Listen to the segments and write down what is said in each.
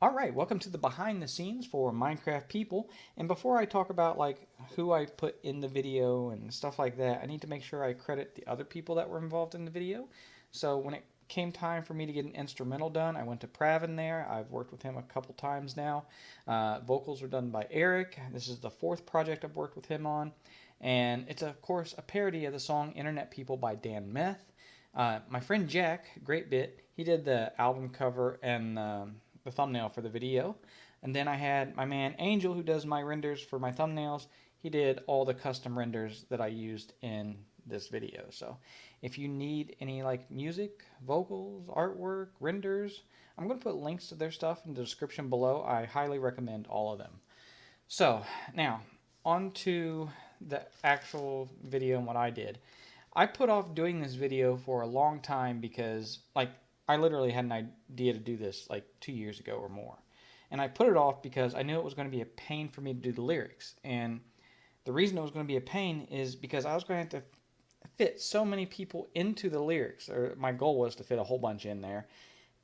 All right, welcome to the behind the scenes for Minecraft people. And before I talk about like who I put in the video and stuff like that, I need to make sure I credit the other people that were involved in the video. So when it came time for me to get an instrumental done, I went to Pravin there. I've worked with him a couple times now. Vocals were done by Eric. This is the fourth project I've worked with him on. And it's, of course, a parody of the song Internet People by Dan Meth. My friend Jack, great bit, he did the album cover and the thumbnail for the video. And then I had my man Angel, who does my renders for my thumbnails. He did all the custom renders that I used in this video. So if you need any like music, vocals, artwork, renders, I'm going to put links to their stuff in the description below. I highly recommend all of them. So now on to the actual video and what I did. I put off doing this video for a long time because like I literally had an idea to do this like 2 years ago or more. And I put it off because I knew it was going to be a pain for me to do the lyrics. And the reason it was going to be a pain is because I was going to have to fit so many people into the lyrics, or my goal was to fit a whole bunch in there.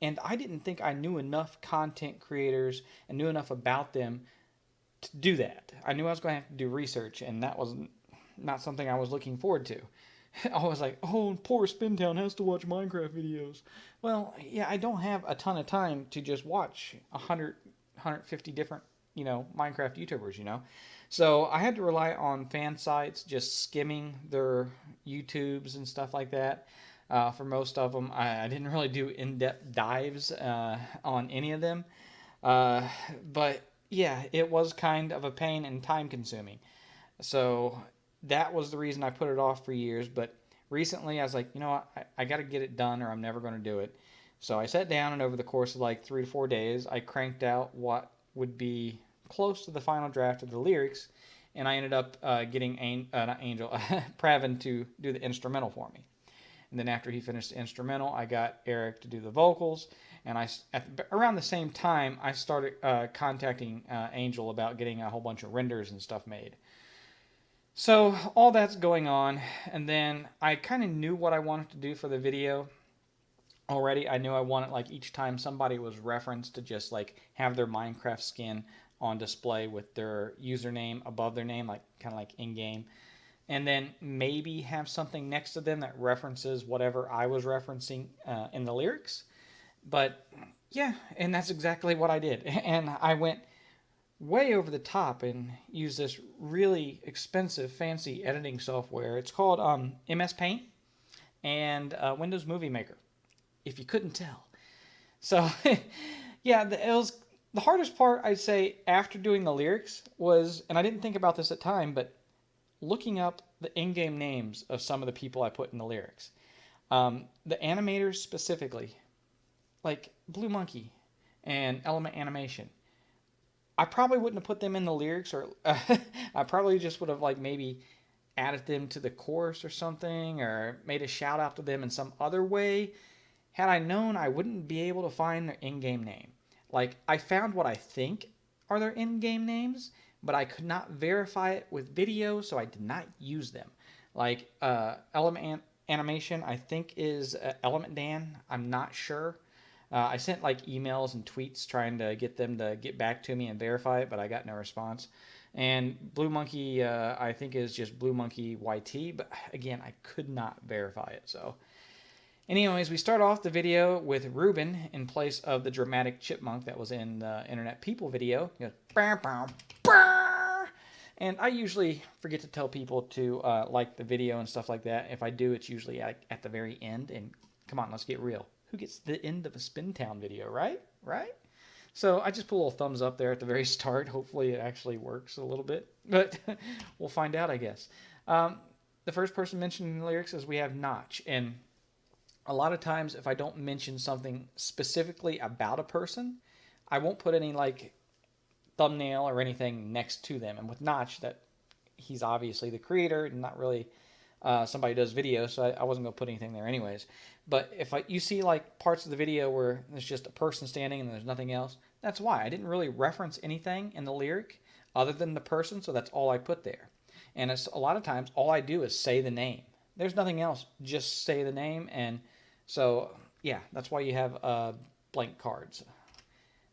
And I didn't think I knew enough content creators and knew enough about them to do that. I knew I was going to have to do research, and that was not something I was looking forward to. I was like, oh, poor Spintown has to watch Minecraft videos. Well, yeah, I don't have a ton of time to just watch 150 different, Minecraft YouTubers. So I had to rely on fan sites, just skimming their YouTubes and stuff like that. For most of them, I didn't really do in-depth dives on any of them. Uh, but yeah, it was kind of a pain and time consuming. So that was the reason I put it off for years. But recently I was like, you know what, I got to get it done or I'm never going to do it. So I sat down and over the course of like 3 to 4 days, I cranked out what would be close to the final draft of the lyrics. And I ended up getting not Angel, Pravin to do the instrumental for me. And then after he finished the instrumental, I got Eric to do the vocals. And around the same time, I started contacting Angel about getting a whole bunch of renders and stuff made. So all that's going on, and then I kind of knew what I wanted to do for the video already. I knew I wanted like each time somebody was referenced to just like have their Minecraft skin on display with their username above their name, like kind of like in game, and then maybe have something next to them that references whatever I was referencing in the lyrics. But yeah, and that's exactly what I did, and I went way over the top and use this really expensive, fancy editing software. It's called MS Paint and Windows Movie Maker, if you couldn't tell. So, yeah, it was the hardest part, I'd say, after doing the lyrics was, and I didn't think about this at the time, but looking up the in-game names of some of the people I put in the lyrics. The animators specifically, like Blue Monkey and Element Animation. I probably wouldn't have put them in the lyrics, or I probably just would have like maybe added them to the chorus or something, or made a shout out to them in some other way. Had I known, I wouldn't be able to find their in-game name. Like I found what I think are their in-game names, but I could not verify it with video, so I did not use them. Like Element Animation, I think is Element Dan. I'm not sure. I sent like emails and tweets trying to get them to get back to me and verify it, but I got no response. And Blue Monkey, I think is just Blue Monkey YT, but again, I could not verify it. So, anyways, we start off the video with Ruben in place of the dramatic chipmunk that was in the Internet People video. He goes, bah, bah, bah. And I usually forget to tell people to like the video and stuff like that. If I do, it's usually at the very end. And come on, let's get real. Who gets the end of a Spintown video, right? Right? So I just put a little thumbs up there at the very start. Hopefully it actually works a little bit, but we'll find out, I guess. The first person mentioned in the lyrics is we have Notch, and a lot of times if I don't mention something specifically about a person, I won't put any like thumbnail or anything next to them. And with Notch, that he's obviously the creator and not really somebody who does videos, so I wasn't going to put anything there anyways. But if you see like parts of the video where there's just a person standing and there's nothing else, that's why. I didn't really reference anything in the lyric other than the person, so that's all I put there. And it's, a lot of times, all I do is say the name. There's nothing else, just say the name. And so, yeah, that's why you have blank cards.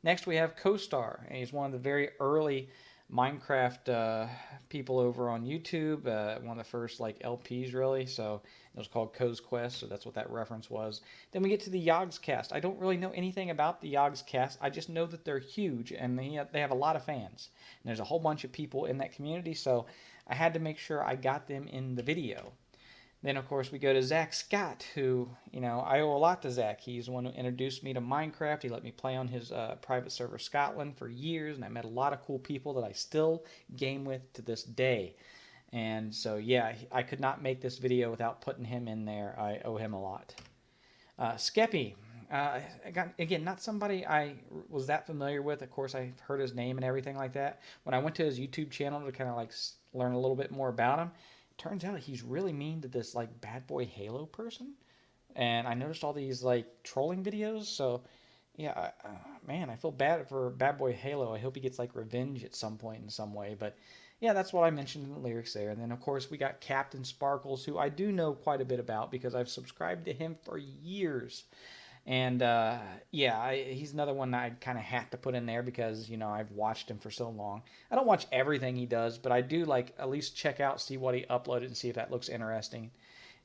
Next, we have CoStar. And he's one of the very early Minecraft people over on YouTube. One of the first like LPs, really. So it was called Co's Quest, so that's what that reference was. Then we get to the Yogscast. I don't really know anything about the Yogscast. I just know that they're huge and they have a lot of fans. And there's a whole bunch of people in that community, so I had to make sure I got them in the video. Then, of course, we go to Zach Scott, who, I owe a lot to Zach. He's the one who introduced me to Minecraft. He let me play on his private server Scotland for years, and I met a lot of cool people that I still game with to this day. And so, yeah, I could not make this video without putting him in there. I owe him a lot. Skeppy, again, not somebody I was that familiar with. Of course, I heard his name and everything like that. When I went to his YouTube channel to kind of like learn a little bit more about him, turns out he's really mean to this like bad boy Halo person, and I noticed all these like trolling videos. So yeah, man, I feel bad for bad boy Halo. I hope he gets like revenge at some point in some way. But yeah, that's what I mentioned in the lyrics there. And then of course we got Captain Sparkles, who I do know quite a bit about because I've subscribed to him for years. And yeah, he's another one that I kind of have to put in there because I've watched him for so long. I don't watch everything he does, but I do like at least check out, see what he uploaded, and see if that looks interesting.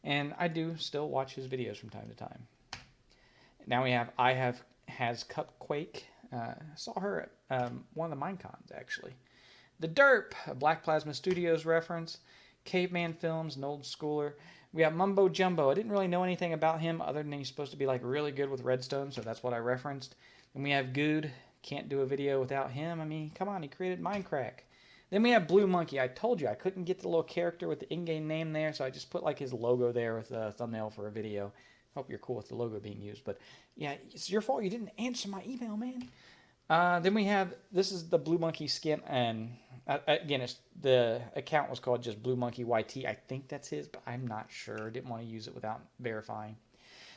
And I do still watch his videos from time to time. Now we have has Cupquake. Saw her at one of the Minecons actually. The Derp, a Black Plasma Studios reference. Caveman Films, an old schooler. We got Mumbo Jumbo. I didn't really know anything about him other than he's supposed to be like really good with redstone, so that's what I referenced. And we have Good. Can't do a video without him. I mean, come on, he created Minecraft. Then we have Blue Monkey. I told you I couldn't get the little character with the in-game name there, so I just put like his logo there with a thumbnail for a video. Hope you're cool with the logo being used. But yeah, it's your fault you didn't answer my email, man. Then we have, this is the Blue Monkey skin, and again, the account was called just Blue Monkey YT. I think that's his, but I'm not sure. Didn't want to use it without verifying.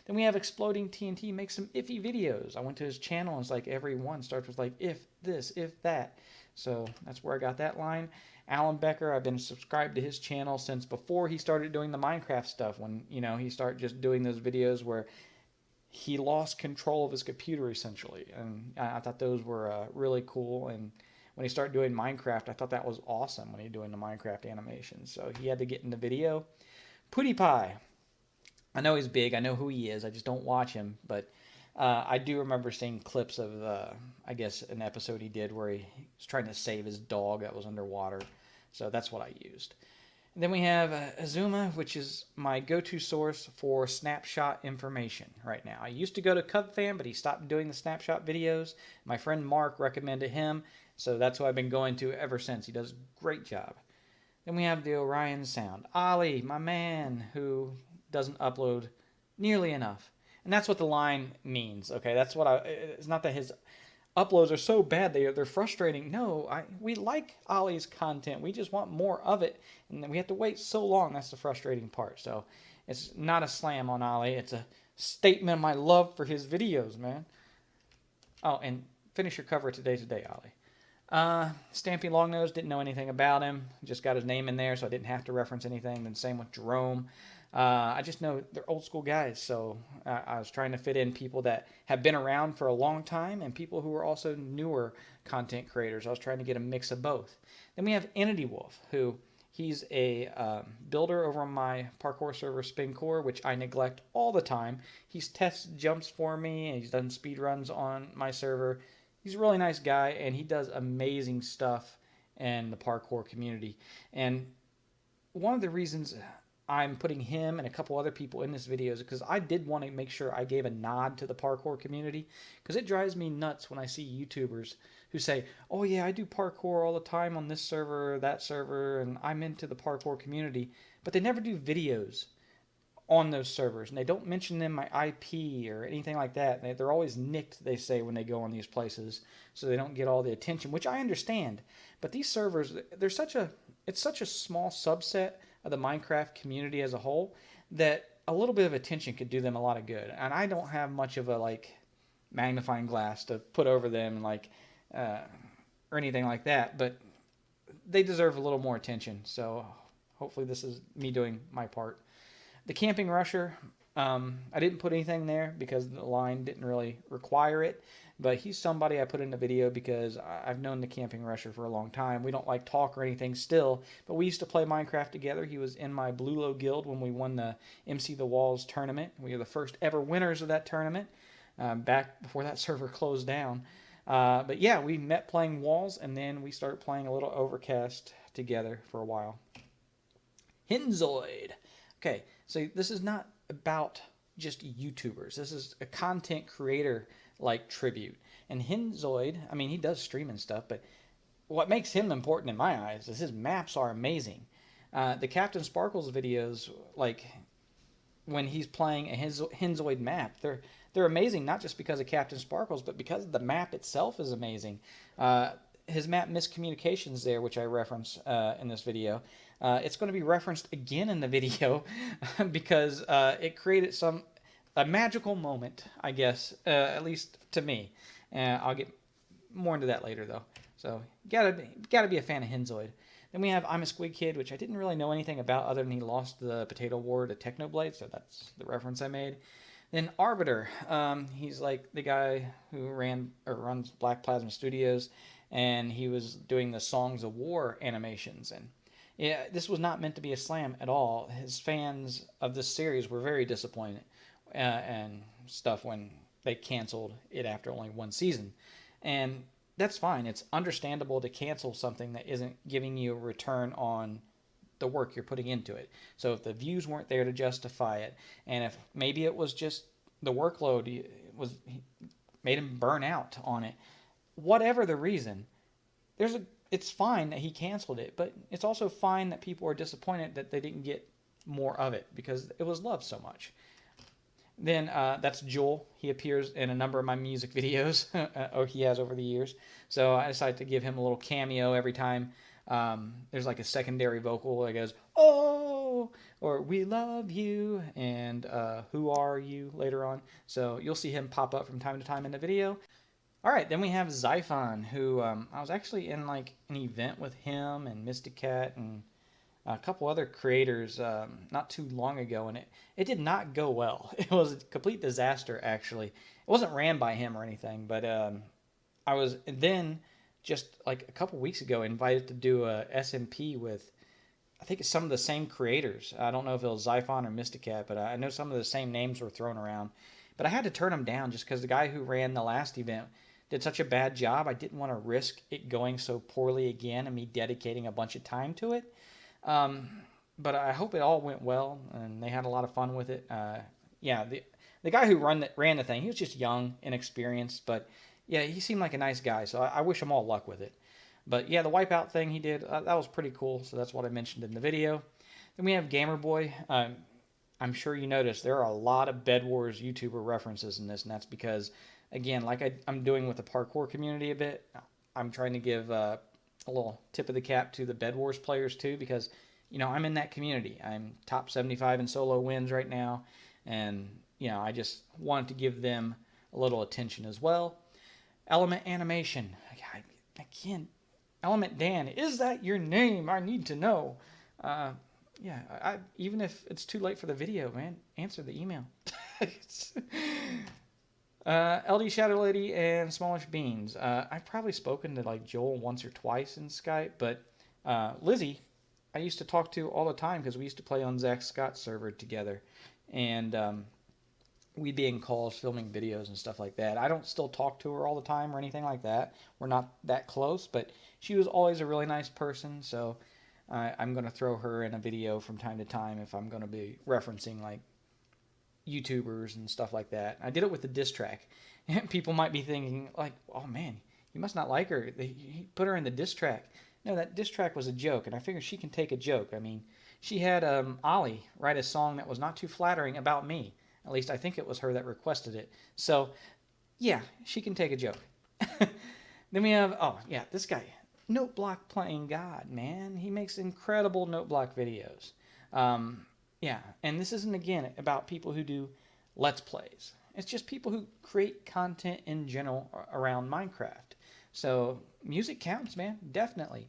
Then we have Exploding TNT makes some iffy videos. I went to his channel, and it's like every one starts with like, if this, if that. So that's where I got that line. Alan Becker, I've been subscribed to his channel since before he started doing the Minecraft stuff, when, he started just doing those videos where he lost control of his computer essentially, and I thought those were really cool. And when he started doing Minecraft, I thought that was awesome when he was doing the Minecraft animations. So he had to get in the video. PewDiePie, I know he's big, I know who he is, I just don't watch him, but I do remember seeing clips of I guess an episode he did where he was trying to save his dog that was underwater. So that's what I used. And then we have Azuma, which is my go-to source for snapshot information right now. I used to go to CubFan, but he stopped doing the snapshot videos. My friend Mark recommended him, so that's who I've been going to ever since. He does a great job. Then we have the Orion Sound. Ali, my man, who doesn't upload nearly enough. And that's what the line means, okay? That's what it's not that his uploads are so bad they're frustrating. No, we like Ollie's content. We just want more of it, and we have to wait so long. That's the frustrating part. So it's not a slam on Ollie. It's a statement of my love for his videos, man. Oh, and finish your cover today, Ollie. Stampy Longnose, didn't know anything about him. Just got his name in there, so I didn't have to reference anything. Then same with Jerome. I just know they're old school guys, so I was trying to fit in people that have been around for a long time and people who are also newer content creators. I was trying to get a mix of both. Then we have Entity Wolf, who he's a builder over on my parkour server Spinkour, which I neglect all the time. He's tested jumps for me, and he's done speed runs on my server. He's a really nice guy, and he does amazing stuff in the parkour community. And one of the reasons I'm putting him and a couple other people in this video is because I did want to make sure I gave a nod to the parkour community, because it drives me nuts when I see YouTubers who say, oh yeah, I do parkour all the time on this server, that server, and I'm into the parkour community, but they never do videos on those servers, and they don't mention them my IP or anything like that. They're always nicked, they say, when they go on these places, so they don't get all the attention, which I understand. But these servers, it's such a small subset of the Minecraft community as a whole that a little bit of attention could do them a lot of good. And I don't have much of a like magnifying glass to put over them or anything like that, but they deserve a little more attention. So hopefully this is me doing my part. The Camping Rusher, I didn't put anything there because the line didn't really require it, but he's somebody I put in the video because I've known the Camping Rusher for a long time. We don't like talk or anything still, but we used to play Minecraft together. He was in my Blue Low Guild when we won the MC The Walls tournament. We were the first ever winners of that tournament, back before that server closed down. But yeah, we met playing Walls, and then we started playing a little Overcast together for a while. Hinzoid. Okay, so this is not about just YouTubers. This is a content creator like tribute. And Hinzoid, I mean, he does stream and stuff, but what makes him important in my eyes is his maps are amazing. The Captain Sparkles videos, like when he's playing a Hinzoid map, they're amazing not just because of Captain Sparkles, but because the map itself is amazing. His map Miscommunications there, which I reference in this video, it's going to be referenced again in the video because it created a magical moment, I guess, at least to me. I'll get more into that later, though. So gotta be a fan of Hinzoid. Then we have I'm a Squid Kid, which I didn't really know anything about other than he lost the Potato War to Technoblade, so that's the reference I made. Then Arbiter, he's like the guy who runs Black Plasma Studios, and he was doing the Songs of War animations. And yeah, this was not meant to be a slam at all. His fans of this series were very disappointed and stuff when they canceled it after only one season. And that's fine. It's understandable to cancel something that isn't giving you a return on the work you're putting into it. So if the views weren't there to justify it, and if maybe it was just the workload made him burn out on it, whatever the reason, it's fine that he canceled it, but it's also fine that people are disappointed that they didn't get more of it because it was loved so much. Then that's Joel. He appears in a number of my music videos, or he has over the years. So I decided to give him a little cameo every time there's like a secondary vocal that goes, "Oh," or "We love you," and "Who are you?" later on. So you'll see him pop up from time to time in the video. All right, then we have Zyphon, who I was actually in like an event with him and Mystic Cat and a couple other creators not too long ago, and it did not go well. It was a complete disaster, actually. It wasn't ran by him or anything, but I was then just like a couple weeks ago invited to do a SMP with, I think it's some of the same creators. I don't know if it was Zyphon or Mysticat, but I know some of the same names were thrown around. But I had to turn them down just because the guy who ran the last event did such a bad job. I didn't want to risk it going so poorly again and me dedicating a bunch of time to it. But I hope it all went well and they had a lot of fun with it. Yeah, the guy who ran the thing, he was just young, inexperienced, but yeah, he seemed like a nice guy. So I wish him all luck with it. But yeah, the wipeout thing he did, that was pretty cool. So that's what I mentioned in the video. Then we have Gamer Boy. I'm sure you noticed there are a lot of Bed Wars YouTuber references in this, and that's because, again, like I'm doing with the parkour community a bit, I'm trying to give a little tip of the cap to the Bed Wars players too, because I'm in that community. I'm top 75 in solo wins right now, and I just wanted to give them a little attention as well. Element Animation, again, Element Dan, is that your name? I need to know. Yeah, even if it's too late for the video, man, answer the email. LD Shadow Lady and Smallish Beans. I've probably spoken to like Joel once or twice in Skype, but Lizzie, I used to talk to all the time because we used to play on Zach Scott's server together, and we'd be in calls, filming videos and stuff like that. I don't still talk to her all the time or anything like that. We're not that close, but she was always a really nice person, so I'm going to throw her in a video from time to time if I'm going to be referencing like YouTubers and stuff like that. I did it with the diss track. People might be thinking like, oh man, you must not like her. He put her in the diss track. No, that diss track was a joke, and I figured she can take a joke. I mean, she had Ollie write a song that was not too flattering about me. At least I think it was her that requested it. So, yeah, she can take a joke. Then we have, this guy, Note Block Playing God, man. He makes incredible Note Block videos. Yeah, and this isn't, again, about people who do Let's Plays. It's just people who create content in general around Minecraft. So, music counts, man, definitely.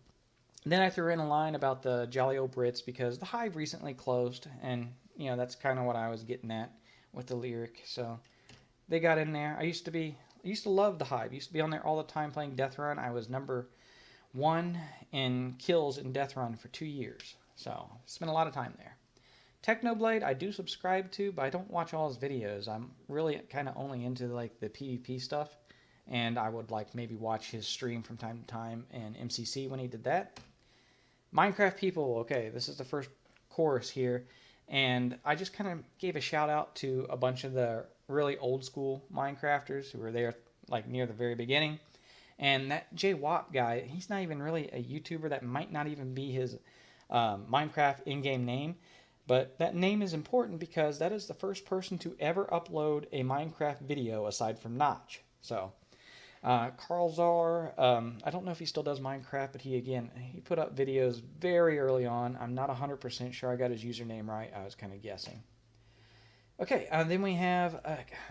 Then I threw in a line about the Jolly Old Brits because the Hive recently closed, and, that's kind of what I was getting at. with the lyric. So they got in there. I used to love the Hive. I used to be on there all the time playing Death Run. I was number 1 in kills in Death Run for 2 years. So spent a lot of time there. Technoblade, I do subscribe to, but I don't watch all his videos. I'm really kind of only into like the PvP stuff, and I would like maybe watch his stream from time to time and MCC when he did that. Minecraft people, okay, this is the first chorus here, and I just kind of gave a shout out to a bunch of the really old school Minecrafters who were there like near the very beginning. And that Jay Wap guy, he's not even really a YouTuber. That might not even be his Minecraft in-game name. But that name is important because that is the first person to ever upload a Minecraft video aside from Notch. So, Carl Czar, I don't know if he still does Minecraft, but he put up videos very early on. I'm not 100% sure I got his username right. I was kind of guessing. Okay, then we have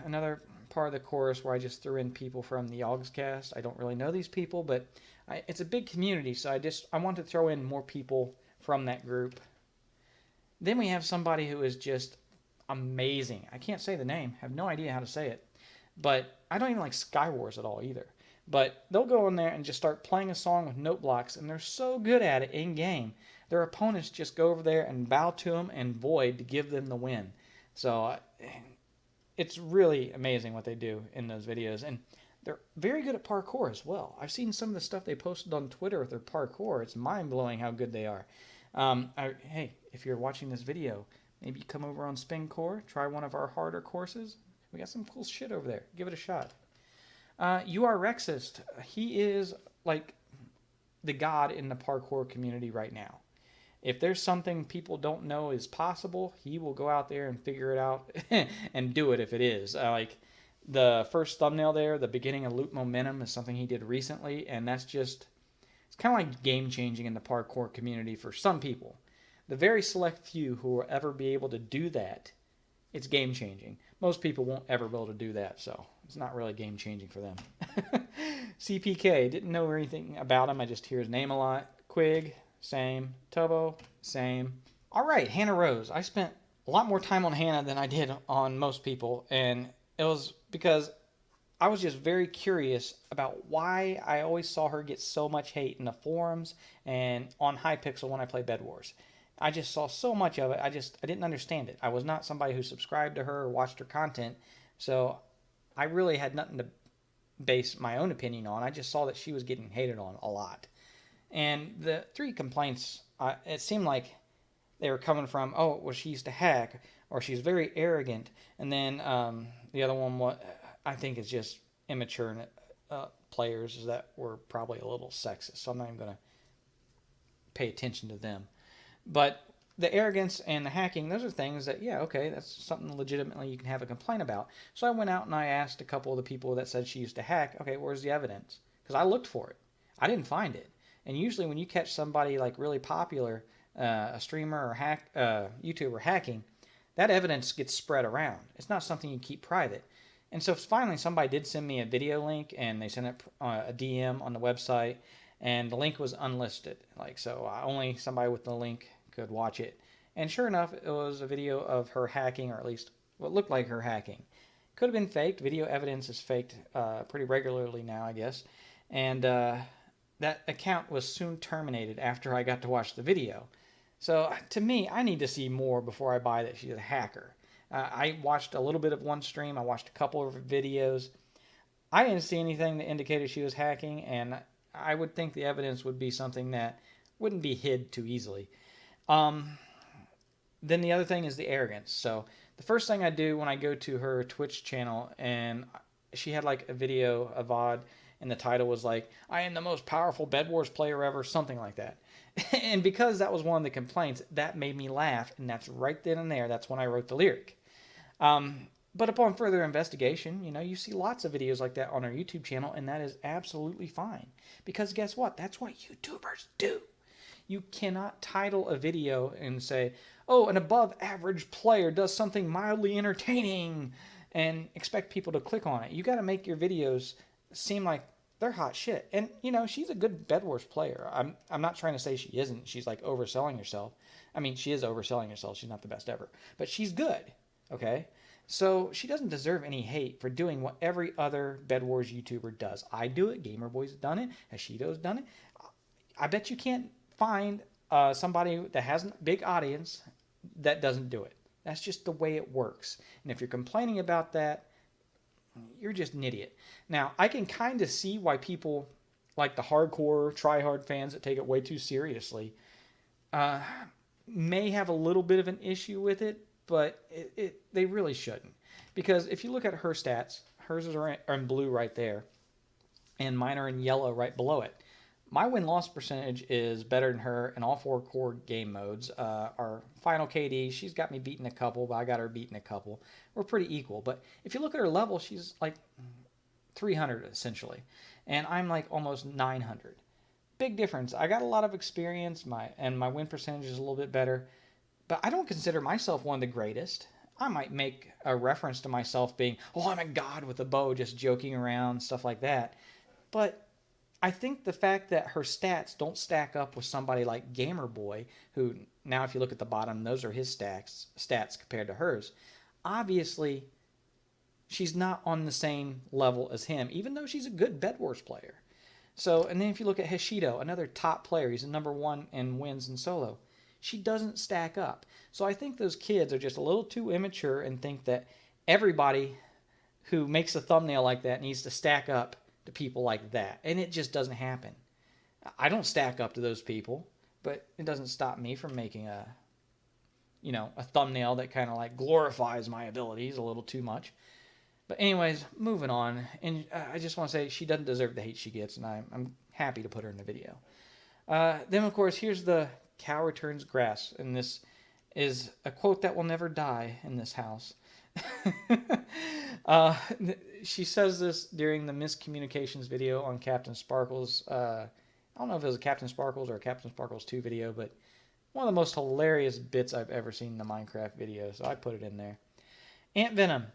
another part of the chorus where I just threw in people from the Yogscast. I don't really know these people, but it's a big community, so I want to throw in more people from that group. Then we have somebody who is just amazing. I can't say the name. I have no idea how to say it. But I don't even like Skywars at all either. But they'll go in there and just start playing a song with note blocks, and they're so good at it in-game. Their opponents just go over there and bow to them and void to give them the win. So it's really amazing what they do in those videos. And they're very good at parkour as well. I've seen some of the stuff they posted on Twitter with their parkour. It's mind-blowing how good they are. Hey, if you're watching this video, maybe come over on Spinkour, try one of our harder courses. We got some cool shit over there. Give it a shot. You are Rexist. He is like the god in the parkour community right now. If there's something people don't know is possible, he will go out there and figure it out and do it if it is. Like the first thumbnail there, the beginning of Loop Momentum, is something he did recently, and that's just, it's kind of like game changing in the parkour community for some people. The very select few who will ever be able to do that, it's game changing. Most people won't ever be able to do that, so it's not really game changing for them. CPK, didn't know anything about him. I just hear his name a lot. Quig, same. Tobo, same. All right, Hannah Rose. I spent a lot more time on Hannah than I did on most people, and it was because I was just very curious about why I always saw her get so much hate in the forums and on Hypixel when I play Bed Wars. I just saw so much of it. I didn't understand it. I was not somebody who subscribed to her or watched her content, so I really had nothing to base my own opinion on. I just saw that she was getting hated on a lot. And the 3 complaints, it seemed like they were coming from, oh, well, she used to hack, or she's very arrogant. And then the other one, I think, is just immature players that were probably a little sexist. So I'm not even going to pay attention to them. But the arrogance and the hacking, those are things that, yeah, okay, that's something legitimately you can have a complaint about. So I went out and I asked a couple of the people that said she used to hack, okay, where's the evidence? Because I looked for it. I didn't find it. And usually when you catch somebody like really popular, a streamer or YouTuber hacking, that evidence gets spread around. It's not something you keep private. And so finally somebody did send me a video link, and they sent it a DM on the website, and the link was unlisted. So only somebody with the link could watch it. And sure enough, it was a video of her hacking, or at least what looked like her hacking. Could have been faked. Video evidence is faked pretty regularly now, I guess. And that account was soon terminated after I got to watch the video. So to me, I need to see more before I buy that she's a hacker. I watched a little bit of one stream. I watched a couple of videos. I didn't see anything that indicated she was hacking, and I would think the evidence would be something that wouldn't be hid too easily. Then the other thing is the arrogance. So the first thing I do when I go to her Twitch channel, and she had like a video, a VOD, and the title was like, I am the most powerful Bed Wars player ever, something like that. And because that was one of the complaints, that made me laugh, and that's right then and there. That's when I wrote the lyric. But upon further investigation, you see lots of videos like that on our YouTube channel, and that is absolutely fine. Because guess what? That's what YouTubers do. You cannot title a video and say, oh, an above average player does something mildly entertaining, and expect people to click on it. You got to make your videos seem like they're hot shit. And, she's a good Bed Wars player. I'm not trying to say she isn't. She's like overselling herself. I mean, she is overselling herself. She's not the best ever. But she's good. Okay? So she doesn't deserve any hate for doing what every other Bed Wars YouTuber does. I do it. Gamerboy's done it. Hashido's done it. I bet you can't find somebody that has a big audience that doesn't do it. That's just the way it works. And if you're complaining about that, you're just an idiot. Now, I can kind of see why people like the hardcore, try-hard fans that take it way too seriously uh, may have a little bit of an issue with it, but they really shouldn't. Because if you look at her stats, hers are in blue right there, and mine are in yellow right below it. My win-loss percentage is better than her in all 4 core game modes. Our final KD, she's got me beaten a couple, but I got her beaten a couple. We're pretty equal. But if you look at her level, she's like 300 essentially, and I'm like almost 900. Big difference. I got a lot of experience, my win percentage is a little bit better, but I don't consider myself one of the greatest. I might make a reference to myself being, oh, I'm a god with a bow, just joking around, stuff like that. But I think the fact that her stats don't stack up with somebody like Gamerboy, who now if you look at the bottom, those are his stats compared to hers. Obviously, she's not on the same level as him, even though she's a good Bed Wars player. So, and then if you look at Hashido, another top player, he's a #1 in wins in solo. She doesn't stack up. So I think those kids are just a little too immature and think that everybody who makes a thumbnail like that needs to stack up to people like that. And it just doesn't happen. I don't stack up to those people, but it doesn't stop me from making a thumbnail that kind of like glorifies my abilities a little too much. But anyways, moving on. And I just want to say she doesn't deserve the hate she gets, and I'm happy to put her in the video. Then, of course, here's the cow returns grass. And this is a quote that will never die in this house. uh, she says this during the miscommunications video on Captain Sparkles. I don't know if it was a Captain Sparkles or a Captain Sparkles 2 video, but one of the most hilarious bits I've ever seen in the Minecraft video, so I put it in there. Ant Venom,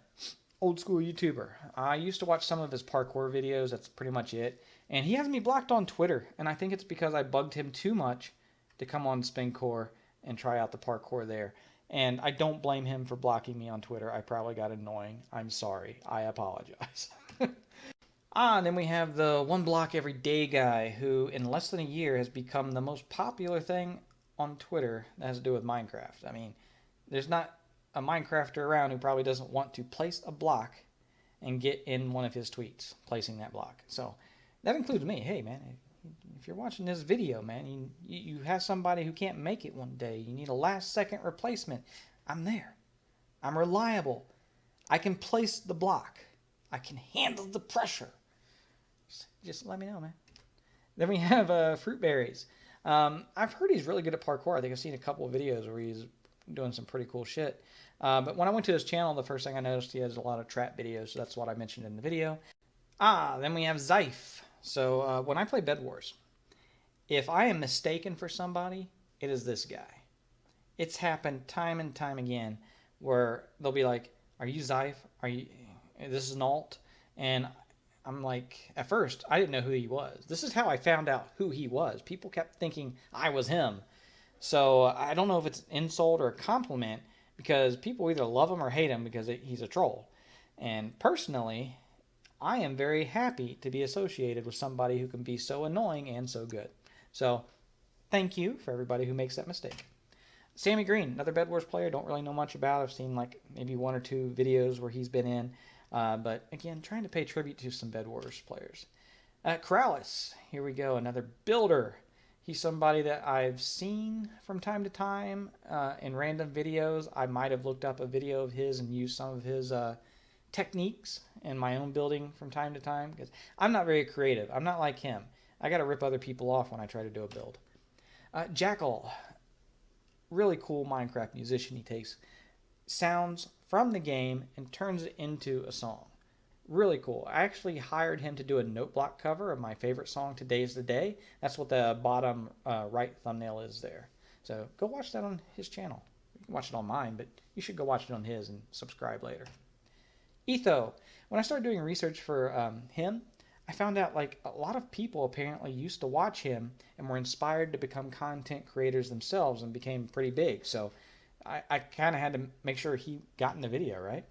old school YouTuber. I used to watch some of his parkour videos, that's pretty much it. And he has me blocked on Twitter, and I think it's because I bugged him too much to come on Spinkour and try out the parkour there. And I don't blame him for blocking me on Twitter. I probably got annoying. I'm sorry. I apologize. And then we have the one block every day guy who in less than a year has become the most popular thing on Twitter that has to do with Minecraft. I mean, there's not a Minecrafter around who probably doesn't want to place a block and get in one of his tweets placing that block. So that includes me. Hey, man, if you're watching this video, man, you have somebody who can't make it one day. You need a last-second replacement. I'm there. I'm reliable. I can place the block. I can handle the pressure. Just let me know, man. Then we have Fruit Berries. I've heard he's really good at parkour. I think I've seen a couple of videos where he's doing some pretty cool shit. But when I went to his channel, the first thing I noticed, he has a lot of trap videos, so that's what I mentioned in the video. Then we have Zyph. So when I play Bed Wars, if I am mistaken for somebody, it is this guy. It's happened time and time again where they'll be like, are you Zyph? This is an alt? And I'm like, at first, I didn't know who he was. This is how I found out who he was. People kept thinking I was him. So I don't know if it's an insult or a compliment because people either love him or hate him because he's a troll. And personally, I am very happy to be associated with somebody who can be so annoying and so good. So thank you for everybody who makes that mistake. Sammy Green, another Bed Wars player, don't really know much about. I've seen like maybe 1 or 2 videos where he's been in. But again, trying to pay tribute to some Bed Wars players. Corrales, here we go, another builder. He's somebody that I've seen from time to time in random videos. I might have looked up a video of his and used some of his techniques in my own building from time to time because I'm not very creative. I'm not like him. I got to rip other people off when I try to do a build. Jackal, really cool Minecraft musician. He takes sounds from the game and turns it into a song. Really cool. I actually hired him to do a note block cover of my favorite song, Today's the Day. That's what the bottom right thumbnail is there. So go watch that on his channel. You can watch it on mine, but you should go watch it on his and subscribe later. Etho. When I started doing research for him, I found out like a lot of people apparently used to watch him and were inspired to become content creators themselves and became pretty big. So I kind of had to make sure he got in the video, right?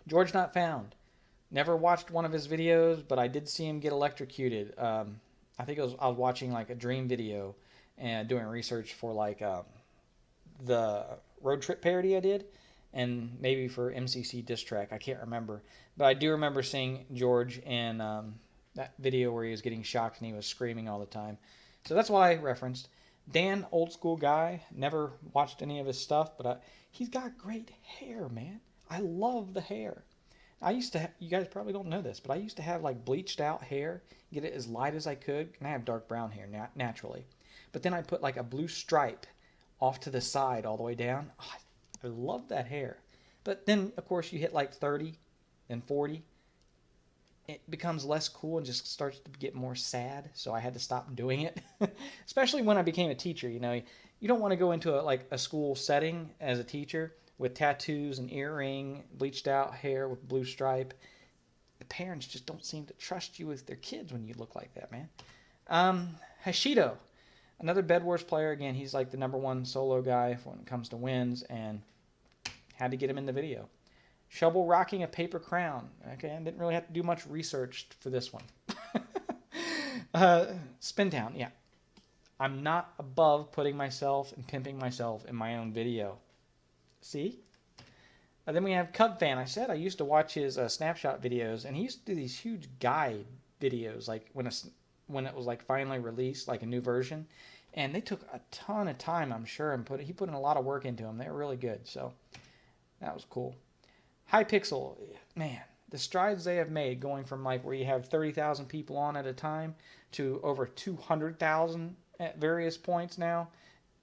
George Not Found. Never watched one of his videos, but I did see him get electrocuted. I think I was watching like a dream video and doing research for like the road trip parody I did, and maybe for MCC Diss Track. I can't remember, but I do remember seeing George in that video where he was getting shocked and he was screaming all the time. So that's what I referenced. Dan, old school guy, never watched any of his stuff, but he's got great hair, man. I love the hair. I used to, you guys probably don't know this, but I used to have like bleached out hair, get it as light as I could, and I have dark brown hair naturally. But then I put like a blue stripe off to the side all the way down. Oh, I love that hair. But then, of course, you hit like 30 and 40. It becomes less cool and just starts to get more sad. So I had to stop doing it. Especially when I became a teacher. You know, you don't want to go into a school setting as a teacher with tattoos and earring, bleached out hair with blue stripe. The parents just don't seem to trust you with their kids when you look like that, man. Hashido, another Bed Wars player. Again, he's like the #1 solo guy when it comes to wins, and had to get him in the video. Shovel rocking a paper crown. Okay, I didn't really have to do much research for this one. Spintown, yeah. I'm not above putting myself and pimping myself in my own video. See? Then we have Cub Fan. I said I used to watch his snapshot videos, and he used to do these huge guide videos, like when it was like finally released, like a new version, and they took a ton of time, I'm sure, and he put in a lot of work into them. They were really good, so that was cool. Hypixel, man, the strides they have made going from like where you have 30,000 people on at a time to over 200,000 at various points now,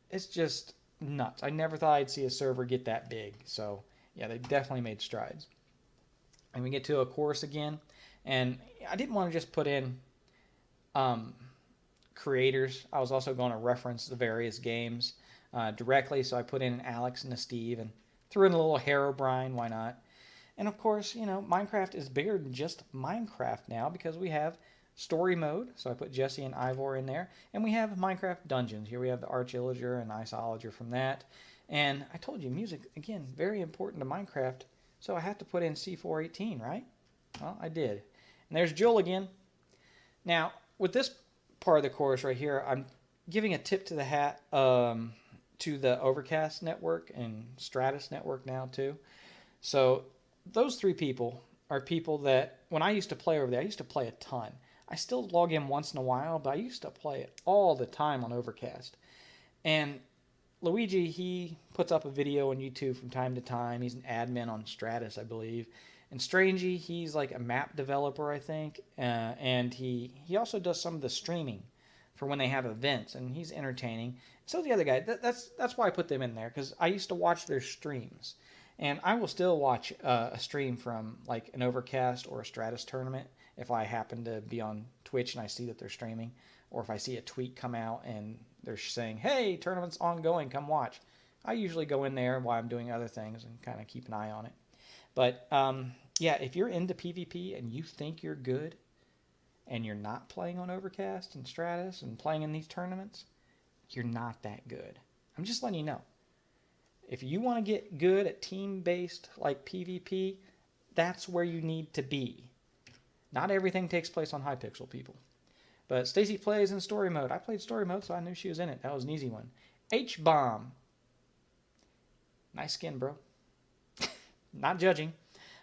it's just nuts. I never thought I'd see a server get that big. So yeah, they definitely made strides. And we get to a course again, and I didn't want to just put in creators. I was also going to reference the various games directly, so I put in an Alex and a Steve and threw in a little Herobrine. Why not? And of course, you know, Minecraft is bigger than just Minecraft now because we have story mode. So I put Jesse and Ivor in there. And we have Minecraft Dungeons. Here we have the Archillager and Iceologer from that. And I told you, music, again, very important to Minecraft. So I have to put in C418, right? Well, I did. And there's Joel again. Now, with this part of the course right here, I'm giving a tip to the hat to the Overcast network and Stratus network now too. So those three people are people that when I used to play over there, I used to play a ton. I still log in once in a while, but I used to play it all the time on Overcast. And Luigi, he puts up a video on YouTube from time to time. He's an admin on Stratus, I believe. And Strangey, he's like a map developer, I think. And he also does some of the streaming for when they have events, and he's entertaining. So the other guy, that's why I put them in there, because I used to watch their streams. And I will still watch a stream from like an Overcast or a Stratus tournament if I happen to be on Twitch and I see that they're streaming, or if I see a tweet come out and they're saying, hey, tournament's ongoing, come watch. I usually go in there while I'm doing other things and kind of keep an eye on it. But yeah, if you're into PvP and you think you're good and you're not playing on Overcast and Stratus and playing in these tournaments, you're not that good. I'm just letting you know. If you want to get good at team-based like PvP, that's where you need to be. Not everything takes place on Hypixel, people. But Stacy plays in story mode. I played story mode, so I knew she was in it. That was an easy one. H-Bomb. Nice skin, bro. Not judging.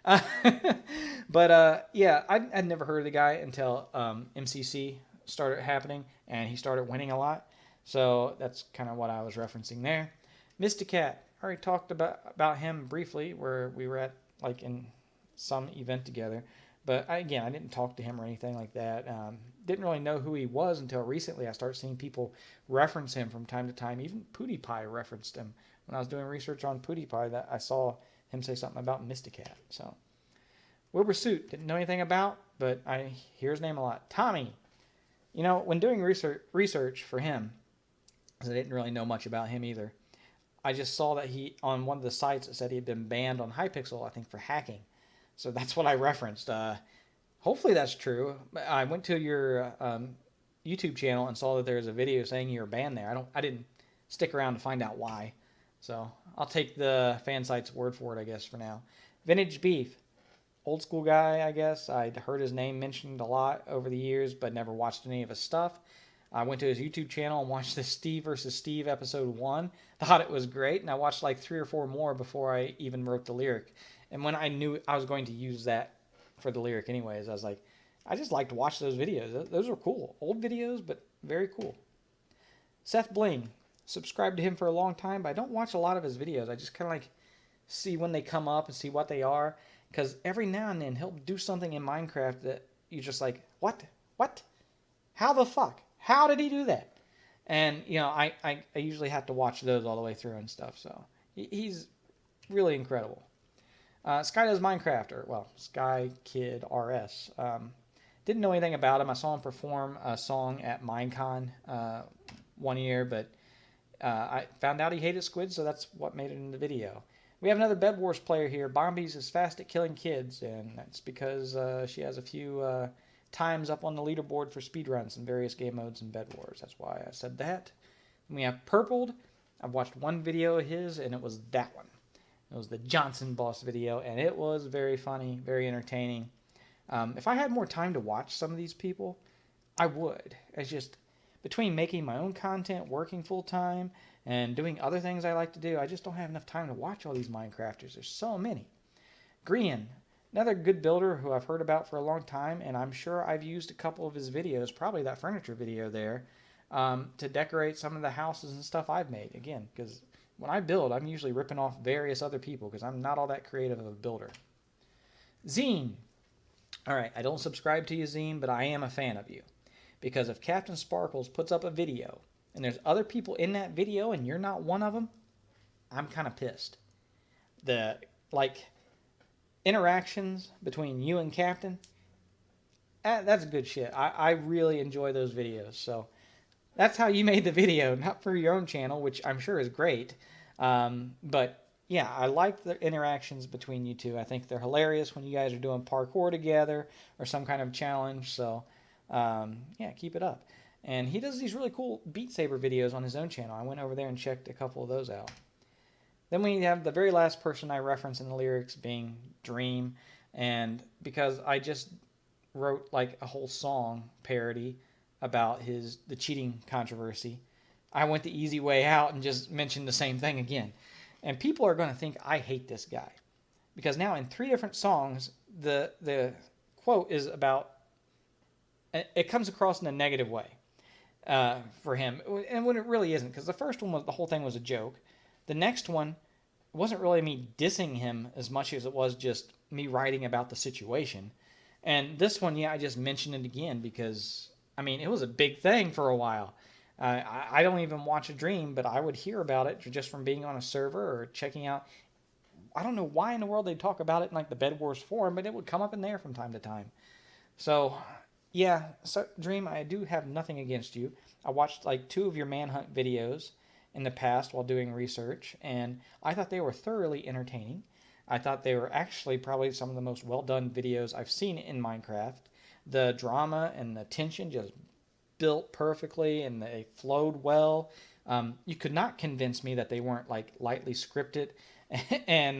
But yeah, I'd never heard of the guy until MCC started happening, and he started winning a lot. So that's kind of what I was referencing there. Mysticat. I already talked about him briefly, where we were at like in some event together. But I didn't talk to him or anything like that. Didn't really know who he was until recently. I started seeing people reference him from time to time. Even PewDiePie referenced him when I was doing research on PewDiePie. That I saw him say something about Mysticat. So Wilbur Suit, didn't know anything about, but I hear his name a lot. Tommy. You know, when doing research for him, because I didn't really know much about him either, I just saw that he, on one of the sites, it said he had been banned on Hypixel, I think, for hacking. So that's what I referenced. Hopefully that's true. I went to your YouTube channel and saw that there was a video saying you were banned there. I didn't stick around to find out why. So I'll take the fan site's word for it, I guess, for now. Vintage Beef. old school guy, I guess. I'd heard his name mentioned a lot over the years, but never watched any of his stuff. I went to his YouTube channel and watched the Steve versus Steve episode 1. Thought it was great, and I watched like 3 or 4 more before I even wrote the lyric. And when I knew I was going to use that for the lyric anyways, I was like, I just like to watch those videos. Those are cool. Old videos, but very cool. Seth Bling. Subscribed to him for a long time, but I don't watch a lot of his videos. I just kind of like see when they come up and see what they are. Because every now and then he'll do something in Minecraft that you're just like, what? What? How the fuck? How did he do that? And, you know, I usually have to watch those all the way through and stuff. So he's really incredible. Sky Does Minecraft, or, well, Sky Kid RS. Didn't know anything about him. I saw him perform a song at Minecon one year, but I found out he hated squid, so that's what made it in the video. We have another Bed Wars player here. Bombies is fast at killing kids, and that's because she has a few times up on the leaderboard for speedruns in various game modes in Bed Wars. That's why I said that. And we have Purpled. I've watched one video of his, and it was that one. It was the Johnson Boss video, and it was very funny, very entertaining. If I had more time to watch some of these people, I would. It's just between making my own content, working full time, and doing other things I like to do, I just don't have enough time to watch all these Minecrafters. There's so many. Grian, another good builder who I've heard about for a long time, and I'm sure I've used a couple of his videos, probably that furniture video there, to decorate some of the houses and stuff I've made. Again, because when I build, I'm usually ripping off various other people because I'm not all that creative of a builder. Zine. All right, I don't subscribe to you, Zine, but I am a fan of you. Because if Captain Sparkles puts up a video and there's other people in that video and you're not one of them, I'm kind of pissed. The, like, interactions between you and Captain, that's good shit. I really enjoy those videos. So that's how you made the video, not for your own channel, which I'm sure is great. But yeah, I like the interactions between you two. I think they're hilarious when you guys are doing parkour together or some kind of challenge. So yeah, keep it up. And he does these really cool Beat Saber videos on his own channel. I went over there and checked a couple of those out. Then we have the very last person I reference in the lyrics being Dream. And because I just wrote like a whole song parody about the cheating controversy, I went the easy way out and just mentioned the same thing again. And people are going to think I hate this guy. Because now in 3 different songs, the quote is about, it comes across in a negative way for him. And when it really isn't, because the first one, the whole thing was a joke. The next one wasn't really me dissing him as much as it was just me writing about the situation. And this one, yeah, I just mentioned it again because, I mean, it was a big thing for a while. I don't even watch a Dream, but I would hear about it just from being on a server or checking out. I don't know why in the world they'd talk about it in like the Bed Wars forum, but it would come up in there from time to time. So, yeah, so Dream, I do have nothing against you. I watched like 2 of your Manhunt videos in the past while doing research, and I thought they were thoroughly entertaining. I thought they were actually probably some of the most well-done videos I've seen in Minecraft. The drama and the tension just built perfectly, and they flowed well. You could not convince me that they weren't like lightly scripted and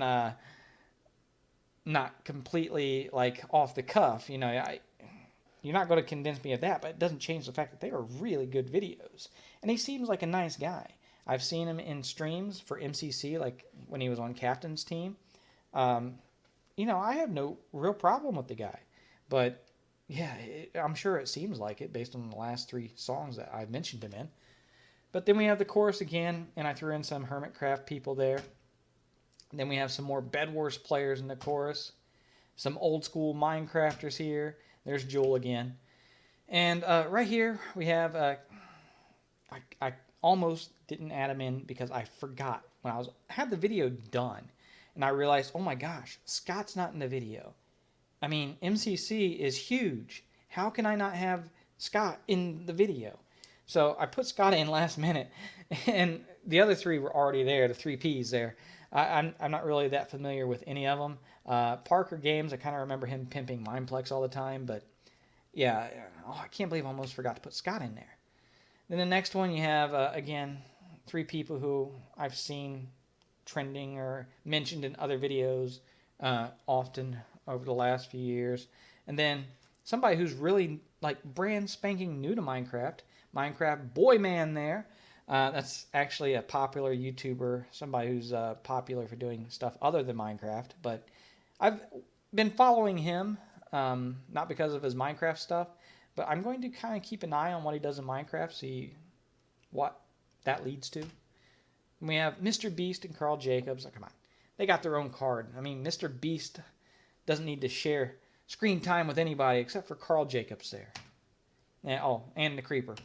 not completely like off the cuff. You know, you're not going to convince me of that, but it doesn't change the fact that they are really good videos. And he seems like a nice guy. I've seen him in streams for MCC, like when he was on Captain's team. You know, I have no real problem with the guy. But, yeah, I'm sure it seems like it based on the last 3 songs that I've mentioned him in. But then we have the chorus again, and I threw in some Hermitcraft people there. Then we have some more Bed Wars players in the chorus. Some old school Minecrafters here. There's Joel again. And right here we have, I almost didn't add him in because I forgot when I had the video done. And I realized, oh my gosh, Scott's not in the video. I mean, MCC is huge. How can I not have Scott in the video? So I put Scott in last minute. And the other 3 were already there, the 3 Ps there. I'm not really that familiar with any of them. Parker Games, I kind of remember him pimping Mineplex all the time, but yeah, I can't believe I almost forgot to put Scott in there. Then the next one you have, again, 3 people who I've seen trending or mentioned in other videos often over the last few years. And then somebody who's really like brand spanking new to Minecraft Boy Man there. That's actually a popular YouTuber, somebody who's popular for doing stuff other than Minecraft. But I've been following him, not because of his Minecraft stuff, but I'm going to kind of keep an eye on what he does in Minecraft, see what that leads to. And we have Mr. Beast and Carl Jacobs. Oh, come on. They got their own card. I mean, Mr. Beast doesn't need to share screen time with anybody except for Carl Jacobs there. And the Creeper.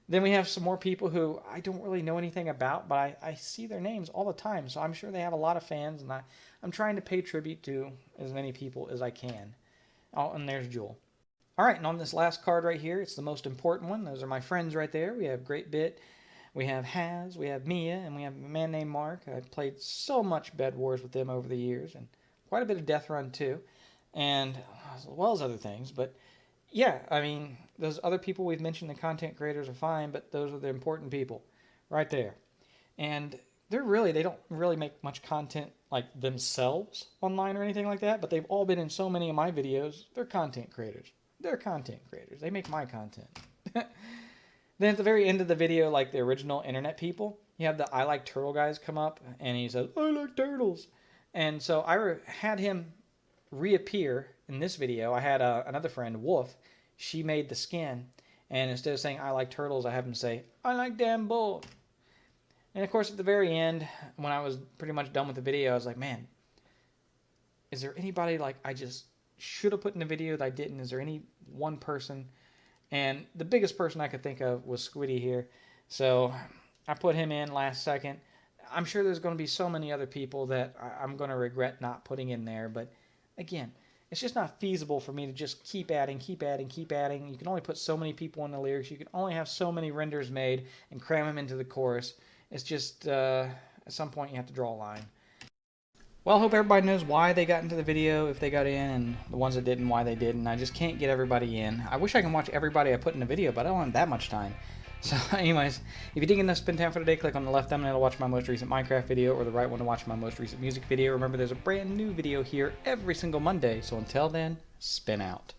Then we have some more people who I don't really know anything about, but I see their names all the time, so I'm sure they have a lot of fans, and I'm trying to pay tribute to as many people as I can. Oh, and there's Jewel. All right, and on this last card right here, it's the most important one. Those are my friends right there. We have Great Bit, we have Haz, we have Mia, and we have a man named Mark. I've played so much Bed Wars with them over the years, and quite a bit of Death Run too, and as well as other things, but yeah, I mean, those other people we've mentioned, the content creators, are fine, but those are the important people right there. And they don't really make much content like themselves online or anything like that, but they've all been in so many of my videos. They're content creators. They're content creators. They make my content. Then at the very end of the video, like the original internet people, you have the I Like Turtle guys come up, and he says, I like turtles. And so I had him reappear in this video. I had another friend, Wolf. She made the skin, and instead of saying I like turtles, I have him say I like damn bull. And of course, at the very end, when I was pretty much done with the video, I was like, man, is there anybody like I just should have put in the video that I didn't? Is there any one person? And the biggest person I could think of was Squiddy here, so I put him in last second. I'm sure there's going to be so many other people that I'm going to regret not putting in there, but again, it's just not feasible for me to just keep adding. You can only put so many people in the lyrics. You can only have so many renders made and cram them into the chorus. It's just, at some point, you have to draw a line. Well, I hope everybody knows why they got into the video, if they got in, and the ones that didn't, why they didn't. I just can't get everybody in. I wish I can watch everybody I put in the video, but I don't have that much time. So anyways, if you dig enough Spintown for today, click on the left thumbnail to watch my most recent Minecraft video, or the right one to watch my most recent music video. Remember, there's a brand new video here every single Monday, so until then, spin out.